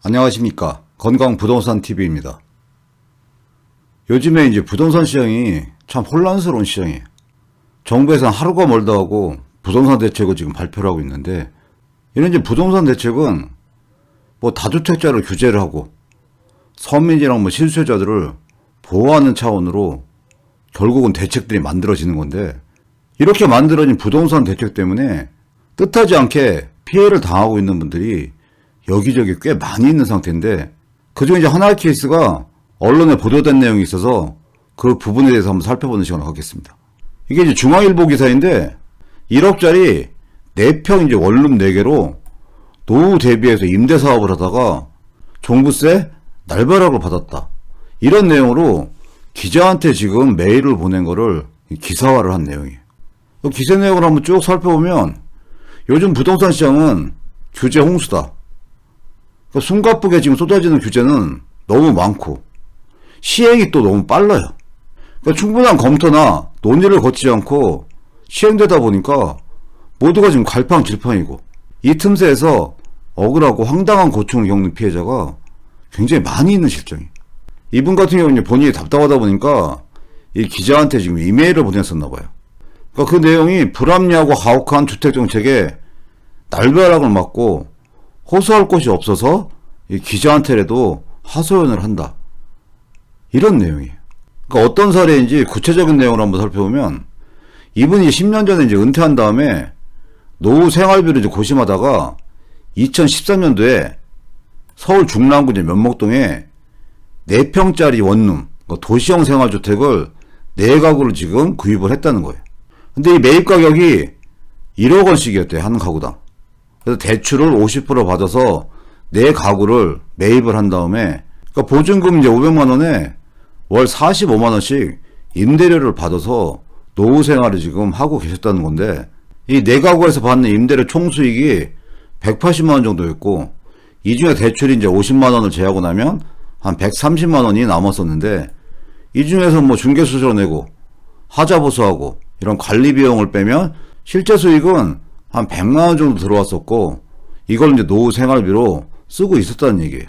안녕하십니까. 건강부동산TV입니다. 요즘에 이제 부동산 시장이 참 혼란스러운 시장이에요. 정부에서는 하루가 멀다 하고 부동산 대책을 지금 발표를 하고 있는데, 이런 이제 부동산 대책은 뭐 다주택자를 규제를 하고 서민이랑 뭐 실수요자들을 보호하는 차원으로 결국은 대책들이 만들어지는 건데, 이렇게 만들어진 부동산 대책 때문에 뜻하지 않게 피해를 당하고 있는 분들이 여기저기 꽤 많이 있는 상태인데, 그중에 이제 하나의 케이스가 언론에 보도된 내용이 있어서 그 부분에 대해서 한번 살펴보는 시간을 갖겠습니다. 이게 이제 중앙일보 기사인데, 1억짜리 4평 이제 원룸 4개로 노후 대비해서 임대 사업을 하다가 종부세 날벼락을 받았다, 이런 내용으로 기자한테 지금 메일을 보낸 거를 기사화를 한 내용이에요. 그 기사 내용을 한번 쭉 살펴보면 요즘 부동산 시장은 규제 홍수다. 숨가쁘게 지금 쏟아지는 규제는 너무 많고 시행이 또 너무 빨라요. 충분한 검토나 논의를 거치지 않고 시행되다 보니까 모두가 지금 갈팡질팡이고, 이 틈새에서 억울하고 황당한 고충을 겪는 피해자가 굉장히 많이 있는 실정이에요. 이분 같은 경우는 본인이 답답하다 보니까 이 기자한테 지금 이메일을 보냈었나 봐요. 그 내용이 불합리하고 가혹한 주택정책에 날벼락을 맞고 호소할 곳이 없어서 이 기자한테라도 하소연을 한다, 이런 내용이에요. 그러니까 어떤 사례인지 구체적인 내용을 한번 살펴보면, 이분이 10년 전에 이제 은퇴한 다음에 노후 생활비를 이제 고심하다가 2013년도에 서울 중랑구 이제 면목동에 4평짜리 원룸, 도시형 생활주택을 4가구를 지금 구입을 했다는 거예요. 근데 이 매입 가격이 1억 원씩이었대요, 한 가구당. 그래서 대출을 50% 받아서 4가구를 매입을 한 다음에, 그러니까 보증금 이제 500만 원에 월 45만 원씩 임대료를 받아서 노후 생활을 지금 하고 계셨다는 건데, 이 4가구에서 받는 임대료 총 수익이 180만 원 정도였고, 이 중에 대출이 이제 50만 원을 제하고 나면 한 130만 원이 남았었는데, 이 중에서 뭐 중개수수료 내고 하자보수하고 이런 관리 비용을 빼면 실제 수익은 한 100만 원 정도 들어왔었고, 이걸 이제 노후 생활비로 쓰고 있었다는 얘기예요.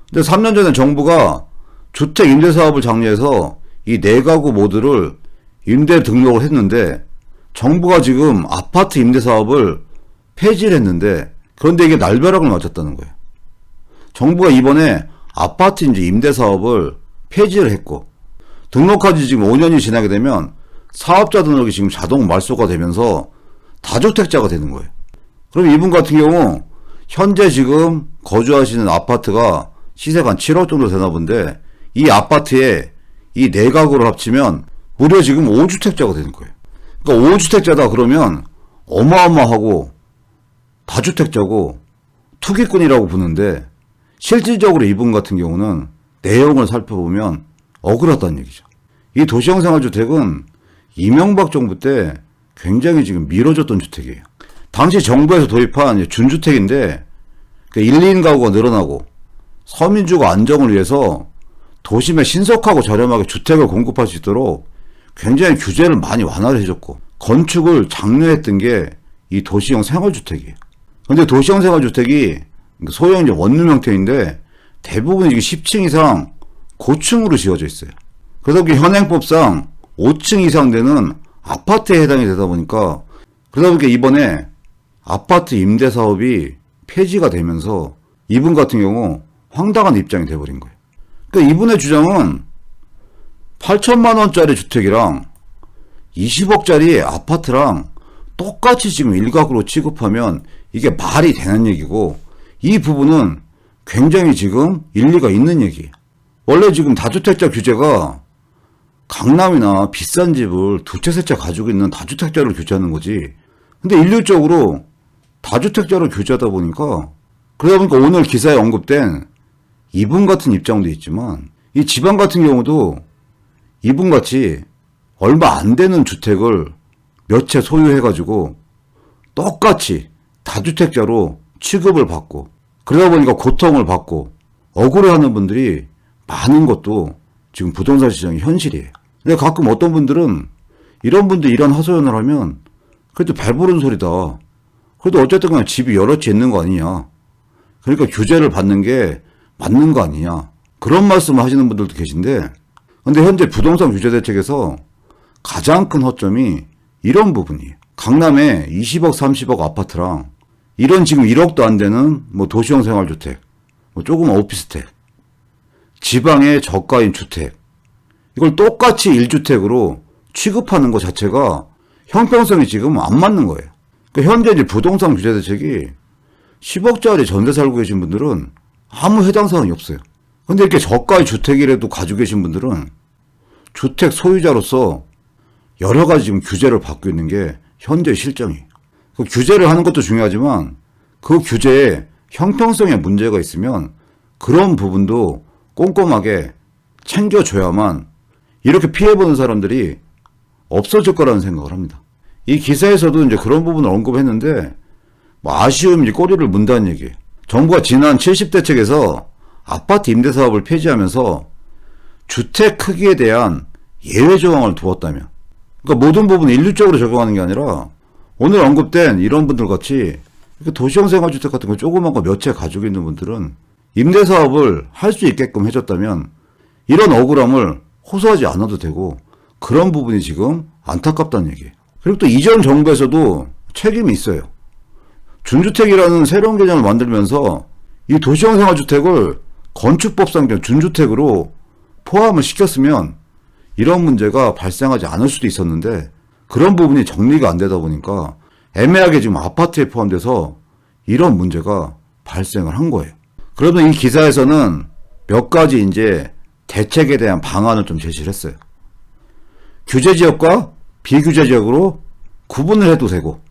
근데 3년 전에 정부가 주택 임대 사업을 장려해서 이 4가구 모두를 임대 등록을 했는데, 정부가 지금 아파트 임대 사업을 폐지를 했는데, 그런데 이게 날벼락을 맞았다는 거예요. 정부가 이번에 아파트 이제 임대 사업을 폐지를 했고, 등록한 지 지금 5년이 지나게 되면 사업자 등록이 지금 자동 말소가 되면서 다주택자가 되는 거예요. 그럼 이분 같은 경우 현재 지금 거주하시는 아파트가 시세가 한 7억 정도 되나 본데, 이 아파트에 이 4가구를 합치면 무려 지금 5주택자가 되는 거예요. 그러니까 5주택자다 그러면 어마어마하고 다주택자고 투기꾼이라고 부르는데, 실질적으로 이분 같은 경우는 내용을 살펴보면 억울하다는 얘기죠. 이 도시형 생활주택은 이명박 정부 때 굉장히 지금 미뤄졌던 주택이에요. 당시 정부에서 도입한 준주택인데, 1, 2인 가구가 늘어나고 서민주거 안정을 위해서 도심에 신속하고 저렴하게 주택을 공급할 수 있도록 굉장히 규제를 많이 완화를 해줬고, 건축을 장려했던 게 이 도시형 생활주택이에요. 근데 도시형 생활주택이 소형 이제 원룸 형태인데 대부분 이게 10층 이상 고층으로 지어져 있어요. 그래서 현행법상 5층 이상 되는 아파트에 해당이 되다 보니까, 이번에 아파트 임대 사업이 폐지가 되면서 이분 같은 경우 황당한 입장이 돼버린 거예요. 그러니까 이분의 주장은 8천만 원짜리 주택이랑 20억짜리 아파트랑 똑같이 지금 일각으로 취급하면 이게 말이 되는 얘기고, 이 부분은 굉장히 지금 일리가 있는 얘기예요. 원래 지금 다주택자 규제가 강남이나 비싼 집을 2채, 3채 가지고 있는 다주택자를 규제하는 거지, 근데 일률적으로 다주택자를 규제하다 보니까, 그러다 보니까 오늘 기사에 언급된 이분 같은 입장도 있지만, 이 집안 같은 경우도 이분같이 얼마 안 되는 주택을 몇 채 소유해가지고 똑같이 다주택자로 취급을 받고, 그러다 보니까 고통을 받고 억울해하는 분들이 많은 것도 지금 부동산 시장의 현실이에요. 근데 가끔 어떤 분들은 이런 분들 이런 하소연을 하면 그래도 배부른 소리다. 그래도 어쨌든 그냥 집이 여러 채 있는 거 아니냐. 그러니까 규제를 받는 게 맞는 거 아니냐. 그런 말씀을 하시는 분들도 계신데, 근데 현재 부동산 규제 대책에서 가장 큰 허점이 이런 부분이에요. 강남에 20억, 30억 아파트랑 이런 지금 1억도 안 되는 뭐 도시형 생활주택, 뭐 조금 오피스텔, 지방의 저가인 주택, 이걸 똑같이 1주택으로 취급하는 것 자체가 형평성이 지금 안 맞는 거예요. 그러니까 현재 이제 부동산 규제 대책이 10억짜리 전세 살고 계신 분들은 아무 해당 사항이 없어요. 근데 이렇게 저가의 주택이라도 가지고 계신 분들은 주택 소유자로서 여러 가지 지금 규제를 받고 있는 게 현재 실정이에요. 그 규제를 하는 것도 중요하지만 그 규제에 형평성에 문제가 있으면 그런 부분도 꼼꼼하게 챙겨줘야만 이렇게 피해보는 사람들이 없어질 거라는 생각을 합니다. 이 기사에서도 이제 그런 부분을 언급했는데 뭐 아쉬움이 꼬리를 문다는 얘기예요. 정부가 지난 70대책에서 아파트 임대 사업을 폐지하면서 주택 크기에 대한 예외 조항을 두었다며. 그러니까 모든 부분을 일률적으로 적용하는 게 아니라 오늘 언급된 이런 분들 같이 도시형 생활주택 같은 거 조그만 거 몇 채 가지고 있는 분들은 임대 사업을 할 수 있게끔 해줬다면 이런 억울함을 호소하지 않아도 되고 그런 부분이 지금 안타깝다는 얘기예요. 그리고 또 이전 정부에서도 책임이 있어요. 준주택이라는 새로운 개념을 만들면서 이 도시형 생활주택을 건축법상 준주택으로 포함을 시켰으면 이런 문제가 발생하지 않을 수도 있었는데 그런 부분이 정리가 안 되다 보니까 애매하게 지금 아파트에 포함돼서 이런 문제가 발생을 한 거예요. 그러면 이 기사에서는 몇 가지 이제 대책에 대한 방안을 좀 제시를 했어요. 규제 지역과 비규제 지역으로 구분을 해도 되고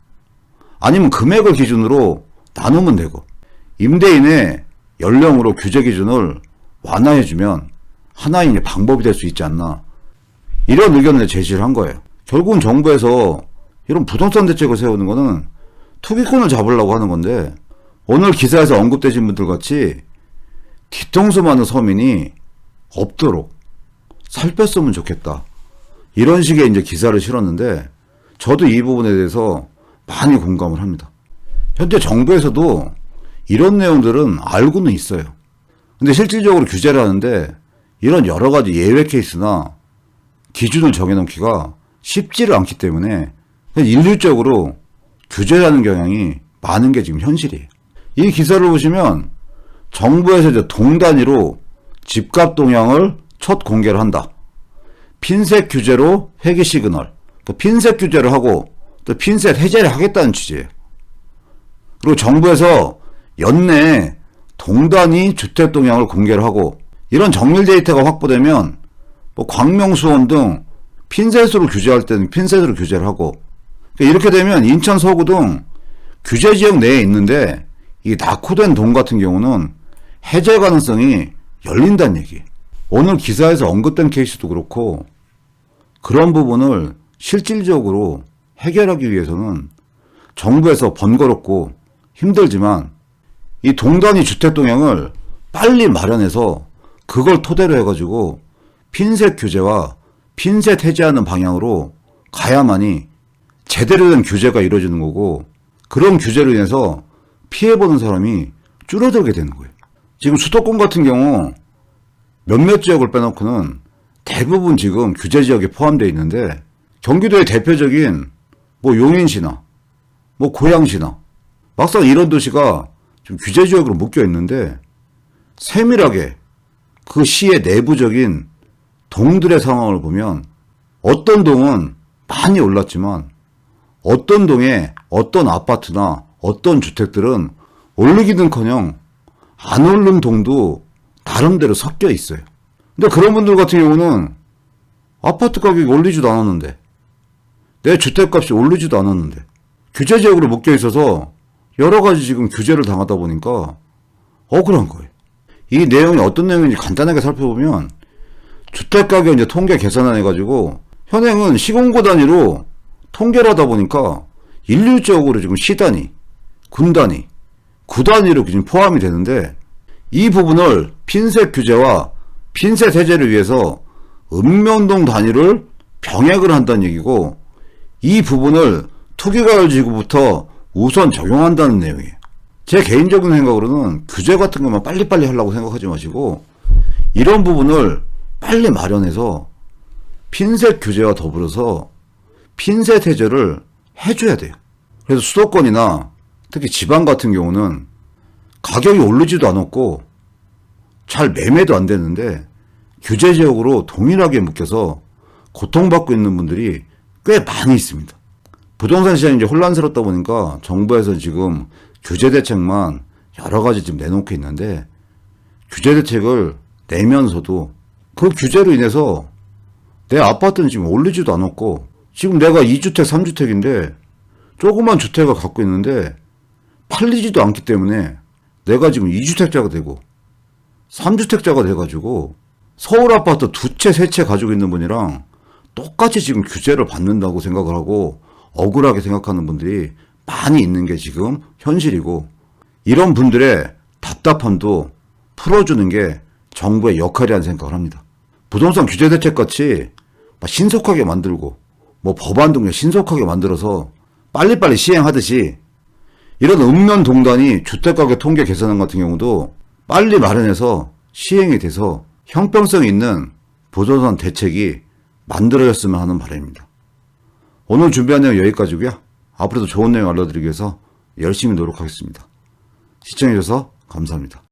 아니면 금액을 기준으로 나누면 되고 임대인의 연령으로 규제 기준을 완화해주면 하나의 방법이 될 수 있지 않나 이런 의견을 제시를 한 거예요. 결국은 정부에서 이런 부동산 대책을 세우는 거는 투기꾼을 잡으려고 하는 건데 오늘 기사에서 언급되신 분들 같이 뒤통수 많은 서민이 없도록 살폈으면 좋겠다. 이런 식의 이제 기사를 실었는데 저도 이 부분에 대해서 많이 공감을 합니다. 현재 정부에서도 이런 내용들은 알고는 있어요. 근데 실질적으로 규제를 하는데 이런 여러 가지 예외 케이스나 기준을 정해놓기가 쉽지를 않기 때문에 일률적으로 규제하는 경향이 많은 게 지금 현실이에요. 이 기사를 보시면 정부에서 이제 동 단위로 집값 동향을 첫 공개를 한다. 핀셋 규제로 회계 시그널. 또 핀셋 규제를 하고 또 핀셋 해제를 하겠다는 취지예요. 그리고 정부에서 연내에 동 단위 주택 동향을 공개를 하고 이런 정밀 데이터가 확보되면 뭐 광명, 수원 등 핀셋으로 규제할 때는 핀셋으로 규제를 하고 이렇게 되면 인천, 서구 등 규제 지역 내에 있는데 이 낙후된 동 같은 경우는 해제 가능성이 열린다는 얘기. 오늘 기사에서 언급된 케이스도 그렇고 그런 부분을 실질적으로 해결하기 위해서는 정부에서 번거롭고 힘들지만 이 동단위 주택 동향을 빨리 마련해서 그걸 토대로 해가지고 핀셋 규제와 핀셋 해제하는 방향으로 가야만이 제대로 된 규제가 이루어지는 거고 그런 규제로 인해서 피해보는 사람이 줄어들게 되는 거예요. 지금 수도권 같은 경우 몇몇 지역을 빼놓고는 대부분 지금 규제 지역에 포함되어 있는데 경기도의 대표적인 뭐 용인시나 뭐 고양시나 막상 이런 도시가 좀 규제 지역으로 묶여 있는데 세밀하게 그 시의 내부적인 동들의 상황을 보면 어떤 동은 많이 올랐지만 어떤 동에 어떤 아파트나 어떤 주택들은 오르기는커녕 안 오른 동도 나름대로 섞여 있어요. 근데 그런 분들 같은 경우는 아파트 가격이 올리지도 않았는데 내 주택값이 오르지도 않았는데 규제 지역으로 묶여 있어서 여러 가지 지금 규제를 당하다 보니까 억울한 거예요. 이 내용이 어떤 내용인지 간단하게 살펴보면 주택가격 이제 통계 계산을 해가지고 현행은 시공고 단위로 통계를 하다 보니까 일률적으로 지금 시 단위, 군 단위, 구 단위로 지금 포함이 되는데 이 부분을 핀셋 규제와 핀셋 해제를 위해서 읍면동 단위를 병액을 한다는 얘기고 이 부분을 투기과열 지구부터 우선 적용한다는 내용이에요. 제 개인적인 생각으로는 규제 같은 것만 빨리빨리 하려고 생각하지 마시고 이런 부분을 빨리 마련해서 핀셋 규제와 더불어서 핀셋 해제를 해줘야 돼요. 그래서 수도권이나 특히 지방 같은 경우는 가격이 오르지도 않았고 잘 매매도 안 되는데 규제 지역으로 동일하게 묶여서 고통받고 있는 분들이 꽤 많이 있습니다. 부동산 시장이 이제 혼란스럽다 보니까 정부에서 지금 규제 대책만 여러 가지 지금 내놓고 있는데 규제 대책을 내면서도 그 규제로 인해서 내 아파트는 지금 오르지도 않았고 지금 내가 2주택, 3주택인데 조그만 주택을 갖고 있는데 팔리지도 않기 때문에 내가 지금 2주택자가 되고 3주택자가 돼가지고 서울 아파트 2채, 3채 가지고 있는 분이랑 똑같이 지금 규제를 받는다고 생각을 하고 억울하게 생각하는 분들이 많이 있는 게 지금 현실이고 이런 분들의 답답함도 풀어주는 게 정부의 역할이라는 생각을 합니다. 부동산 규제 대책 같이 신속하게 만들고 뭐 법안 등을 신속하게 만들어서 빨리빨리 시행하듯이 이런 읍면 동단위 주택가격 통계 개선안 같은 경우도 빨리 마련해서 시행이 돼서 형평성 있는 부동산 대책이 만들어졌으면 하는 바람입니다. 오늘 준비한 내용 여기까지고요. 앞으로도 좋은 내용 알려드리기 위해서 열심히 노력하겠습니다. 시청해주셔서 감사합니다.